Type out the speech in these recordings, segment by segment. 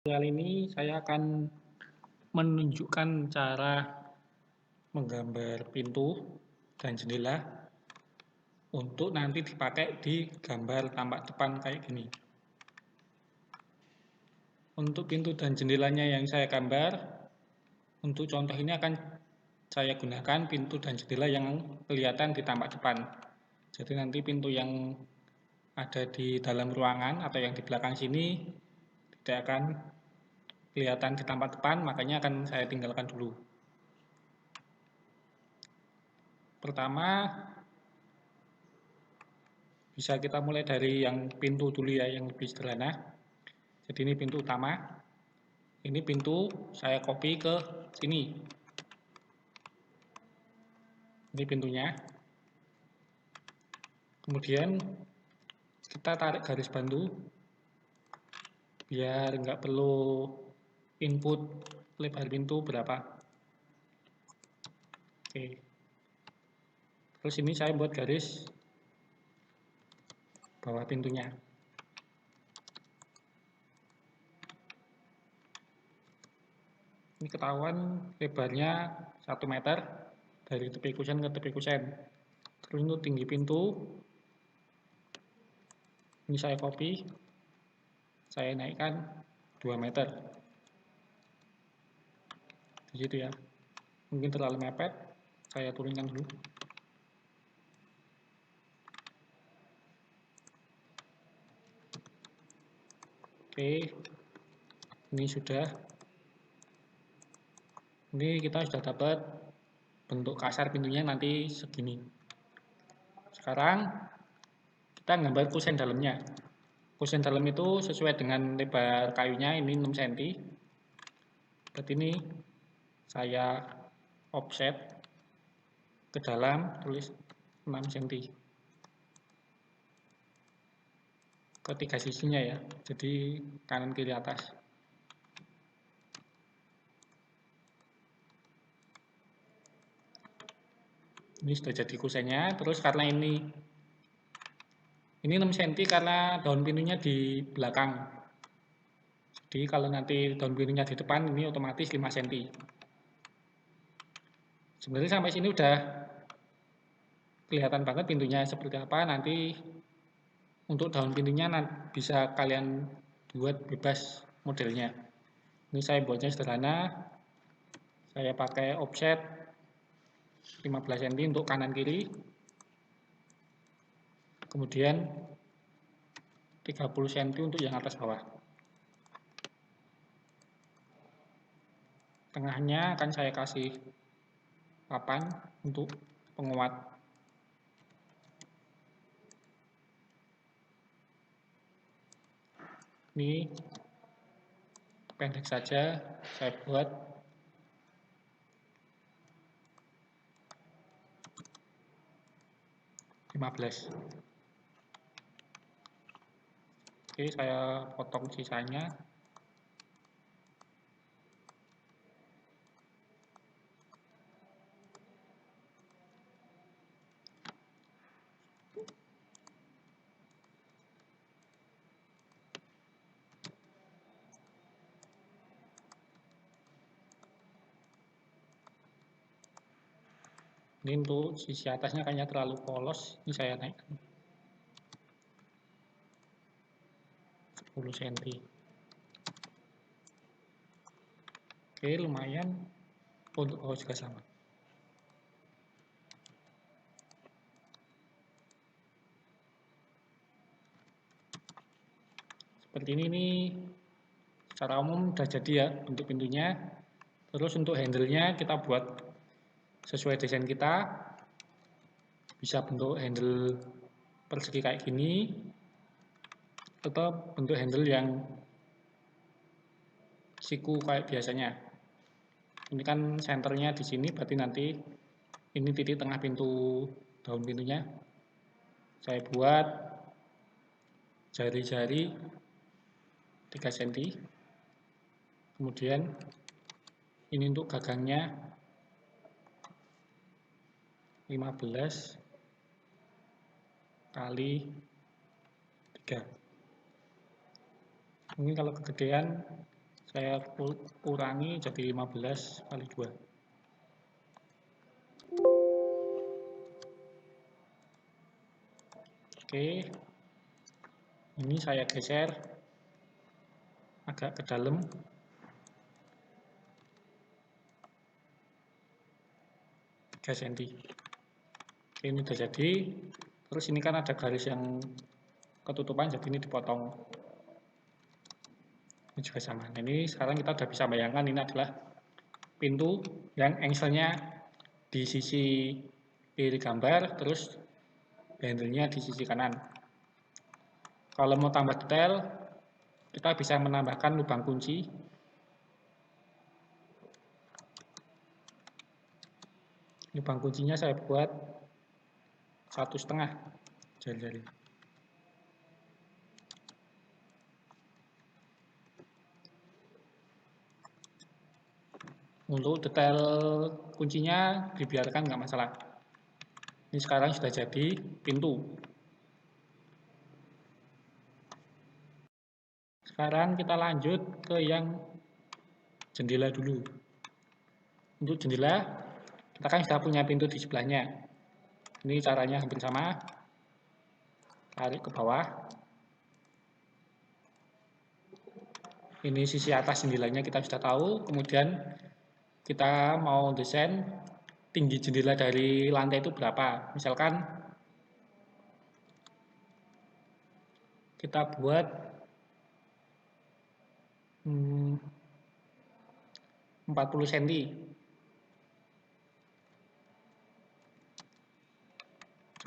Tutorial ini saya akan menunjukkan cara menggambar pintu dan jendela untuk nanti dipakai di gambar tampak depan kayak gini. Untuk pintu dan jendelanya yang saya gambar, untuk contoh ini akan saya gunakan pintu dan jendela yang kelihatan di tampak depan. Jadi nanti pintu yang ada di dalam ruangan atau yang di belakang sini tidak akan kelihatan di tampak depan, makanya akan saya tinggalkan dulu. Pertama, bisa kita mulai dari yang pintu dulu ya, yang lebih sederhana. Jadi ini pintu utama. Ini pintu saya copy ke sini. Ini pintunya. Kemudian kita tarik garis bantu biar nggak perlu input lebar pintu berapa. Oke. Terus ini saya buat garis bawah pintunya. Ini ketahuan lebarnya 1 meter dari tepi kusen ke tepi kusen. Terus untuk tinggi pintu, ini saya copy, saya naikkan 2 meter. Di situ ya. Mungkin terlalu mepet, saya turunkan dulu. Oke, ini sudah. Ini kita sudah dapat bentuk kasar pintunya nanti segini. Sekarang kita gambar kusen dalamnya. Kusen dalam itu sesuai dengan lebar kayunya, ini 6 cm. Berarti ini saya offset ke dalam, tulis 6 cm. Ketiga sisinya ya, jadi kanan kiri atas. Ini sudah jadi kusennya. Terus karena ini 6 cm karena daun pintunya di belakang. Jadi kalau nanti daun pintunya di depan, ini otomatis 5 cm. Sebenarnya sampai sini udah kelihatan banget pintunya seperti apa. Nanti untuk daun pintunya bisa kalian buat bebas modelnya. Ini saya buatnya sederhana. Saya pakai offset 15 cm untuk kanan kiri. Kemudian 30 cm untuk yang atas bawah. Tengahnya akan saya kasih papan untuk penguat. Ini pendek saja saya buat. Oke, saya potong sisanya. Ini untuk sisi atasnya kayaknya terlalu polos, ini saya naikkan 10 cm. Oke, lumayan. Untuk bawah juga sama. Seperti ini nih, secara umum udah jadi ya untuk pintunya. Terus untuk handle-nya kita buat sesuai desain kita. Bisa bentuk handle persegi kayak gini, atau bentuk handle yang siku kayak biasanya. Ini kan senternya di sini, berarti nanti ini titik tengah pintu daun pintunya. Saya buat jari-jari 3 cm. Kemudian ini untuk gagangnya 15 kali 3. Mungkin kalau kegedean Saya kurangi jadi 15 kali 2. Oke, ini saya geser agak ke dalam. cm. Oke, ini udah jadi. Terus ini kan ada garis yang ketutupan, jadi ini dipotong. Ini juga sama. Nah, ini sekarang kita udah bisa bayangkan ini adalah pintu yang angle-nya di sisi kiri gambar, terus handle-nya di sisi kanan. Kalau mau tambah detail, kita bisa menambahkan lubang kunci. Lubang kuncinya saya buat 1,5 jari-jari. Untuk detail kuncinya dibiarkan nggak masalah. Ini sekarang sudah jadi pintu. Sekarang kita lanjut ke yang jendela dulu. Untuk jendela, kita kan sudah punya pintu di sebelahnya. Ini caranya hampir sama. Tarik ke bawah. Ini sisi atas jendelanya kita sudah tahu. Kemudian kita mau desain tinggi jendela dari lantai itu berapa. Misalkan kita buat 40 cm.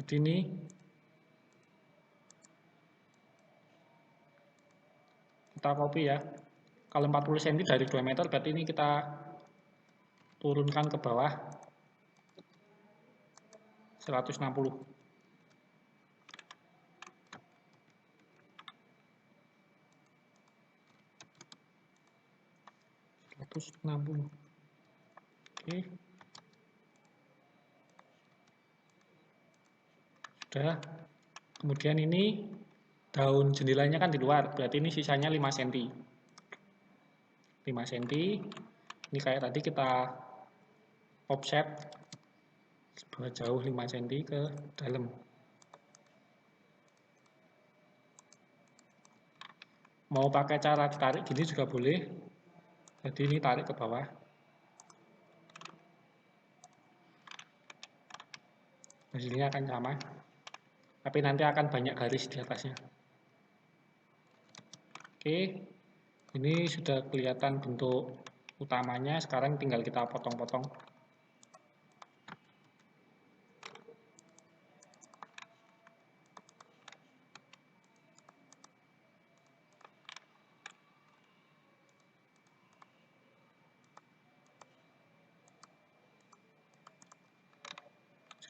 Jadi ini kita copy ya. Kalau 40 cm dari 2 meter berarti ini kita turunkan ke bawah 160. Oke. Sudah. Kemudian ini daun jendelanya kan di luar, berarti ini sisanya 5 cm. 5 cm. Ini kayak tadi kita offset jauh 5 cm ke dalam. Mau pakai cara tarik gini juga boleh. Jadi ini tarik ke bawah. Hasilnya akan sama. Tapi nanti akan banyak garis di atasnya. Oke. Ini sudah kelihatan bentuk utamanya. Sekarang tinggal kita potong-potong.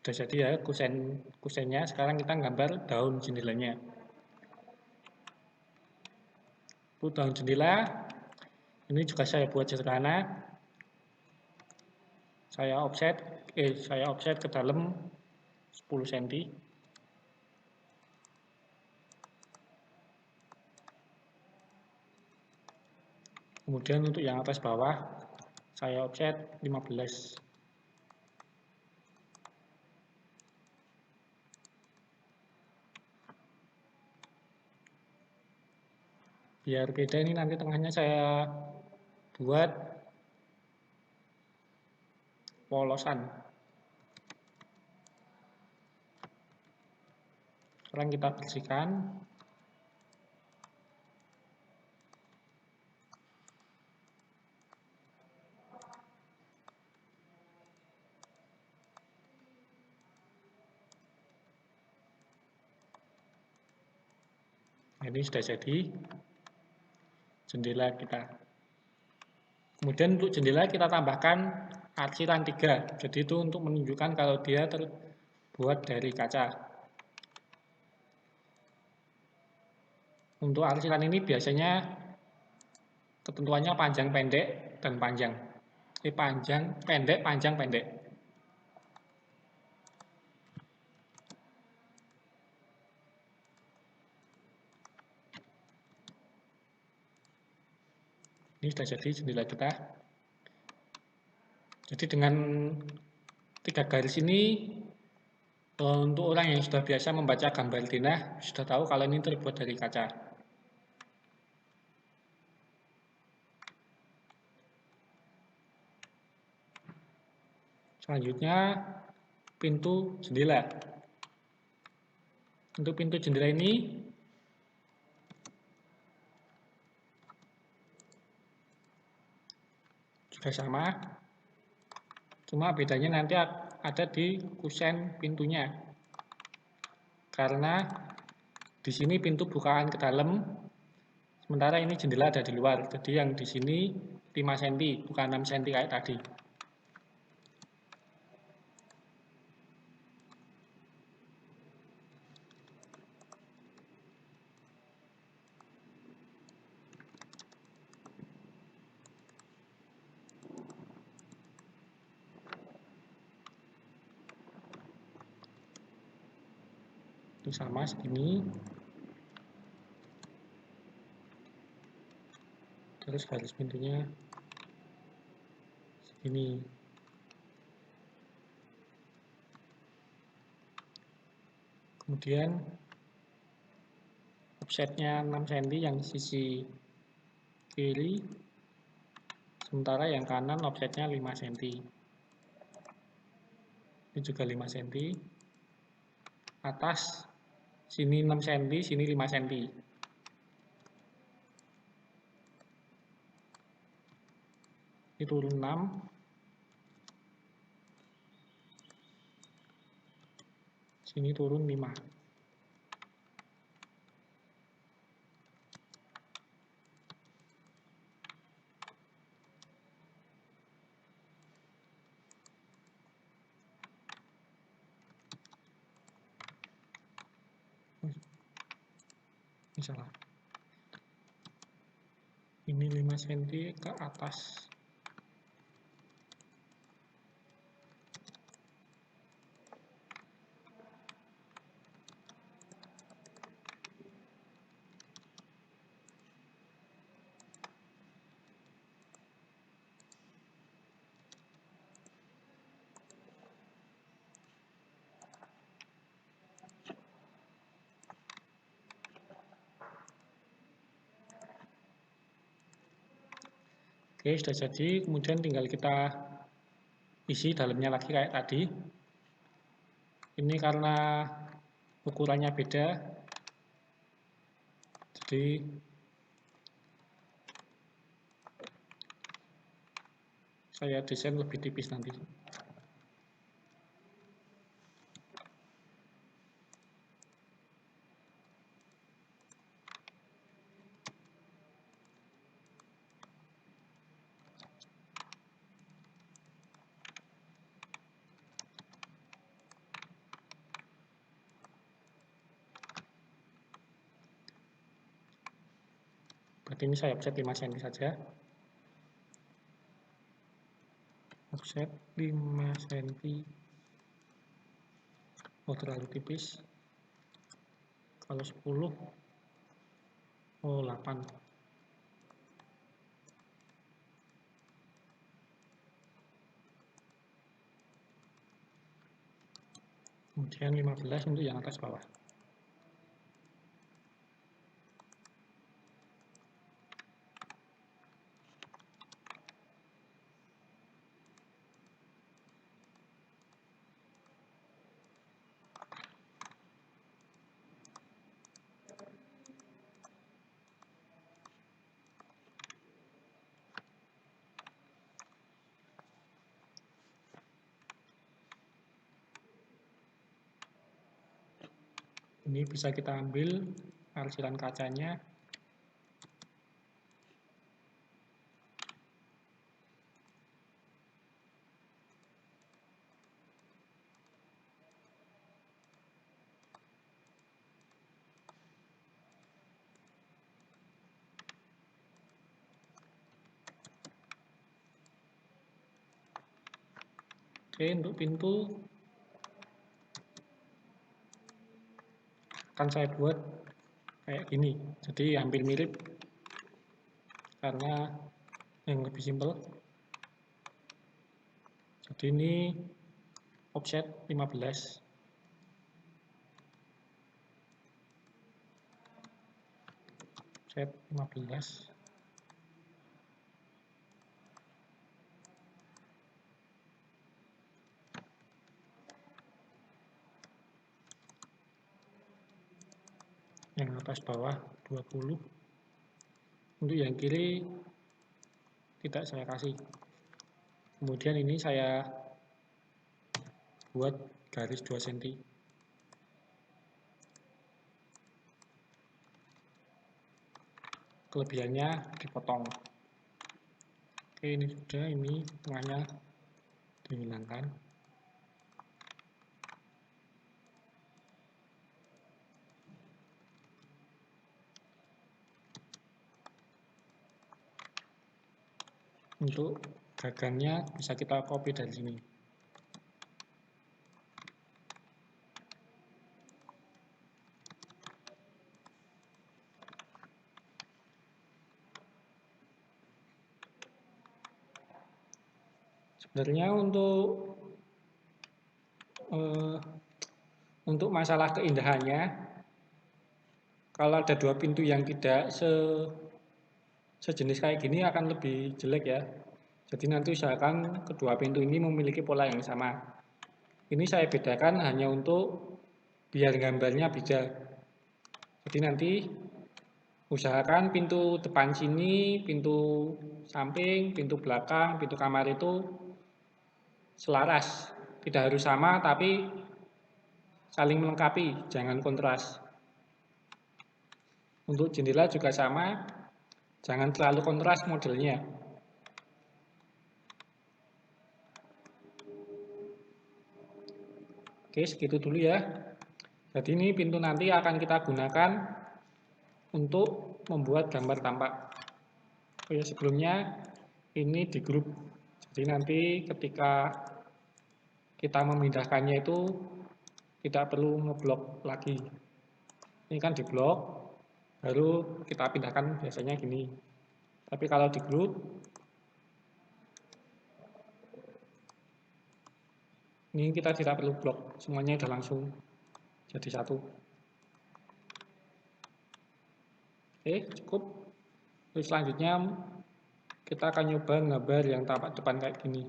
Sudah jadi ya kusennya. Sekarang kita gambar daun jendelanya. Itu daun jendela. Ini juga saya buat sederhana. Saya offset ke dalam 10 cm. Kemudian untuk yang atas bawah saya offset 15. Biar beda ini nanti tengahnya saya buat polosan. Sekarang kita bersihkan. Ini sudah jadi jendela kita. Kemudian untuk jendela kita tambahkan arciran 3. Jadi itu untuk menunjukkan kalau dia terbuat dari kaca. Untuk arciran ini biasanya ketentuannya panjang pendek dan panjang. Panjang pendek panjang pendek. Ini sudah jadi jendela kita. Jadi dengan 3 garis ini, untuk orang yang sudah biasa membaca gambar denah, sudah tahu kalau ini terbuat dari kaca. Selanjutnya, pintu jendela. Untuk pintu jendela ini, juga sama, cuma bedanya nanti ada di kusen pintunya. Karena di sini pintu bukaan ke dalam, sementara ini jendela ada di luar. Jadi yang di sini 5 cm, bukan 6 cm kayak tadi. Itu sama segini. Terus garis pintunya segini. Kemudian offsetnya 6 cm yang sisi kiri, sementara yang kanan offsetnya 5 cm. Ini juga 5 cm. Atas sini 6 cm, sini 5 cm. Ini turun 6, sini turun 5. Ini salah. Ini 5 cm ke atas. Oke, sudah jadi. Kemudian tinggal kita isi dalamnya lagi kayak tadi. Ini karena ukurannya beda, jadi saya desain lebih tipis nanti. Berarti ini saya offset 5 cm saja. Offset 5 cm. Oh, terlalu tipis. Kalau 10, oh 8. Kemudian 15 untuk yang atas bawah. Ini bisa kita ambil arsilan kacanya. Oke, untuk pintu akan saya buat kayak gini. Jadi hampir mirip karena yang lebih simpel. Jadi ini offset 15. Offset 15. Yang atas bawah 20. Untuk yang kiri tidak saya kasih. Kemudian ini saya buat garis 2 cm. Kelebihannya dipotong. Oke, ini sudah, ini tengahnya dihilangkan. Untuk gagangnya bisa kita copy dari sini. Sebenarnya untuk masalah keindahannya, kalau ada 2 pintu yang tidak sejenis kayak gini akan lebih jelek ya. Jadi nanti usahakan kedua pintu ini memiliki pola yang sama. Ini saya bedakan hanya untuk biar gambarnya beda. Jadi nanti usahakan pintu depan sini, pintu samping, pintu belakang, pintu kamar itu selaras. Tidak harus sama tapi saling melengkapi, jangan kontras. Untuk jendela juga sama, jangan terlalu kontras modelnya. Oke, segitu dulu ya. Jadi ini pintu nanti akan kita gunakan untuk membuat gambar tampak. Oh ya, sebelumnya ini di grup. Jadi nanti ketika kita memindahkannya itu tidak perlu ngeblok lagi. Ini kan di blok, baru kita pindahkan biasanya gini. Tapi kalau di grup, ini kita tidak perlu blok, semuanya sudah langsung jadi satu. Oke, cukup. Terus selanjutnya kita akan nyoba gambar yang tampak depan kayak gini.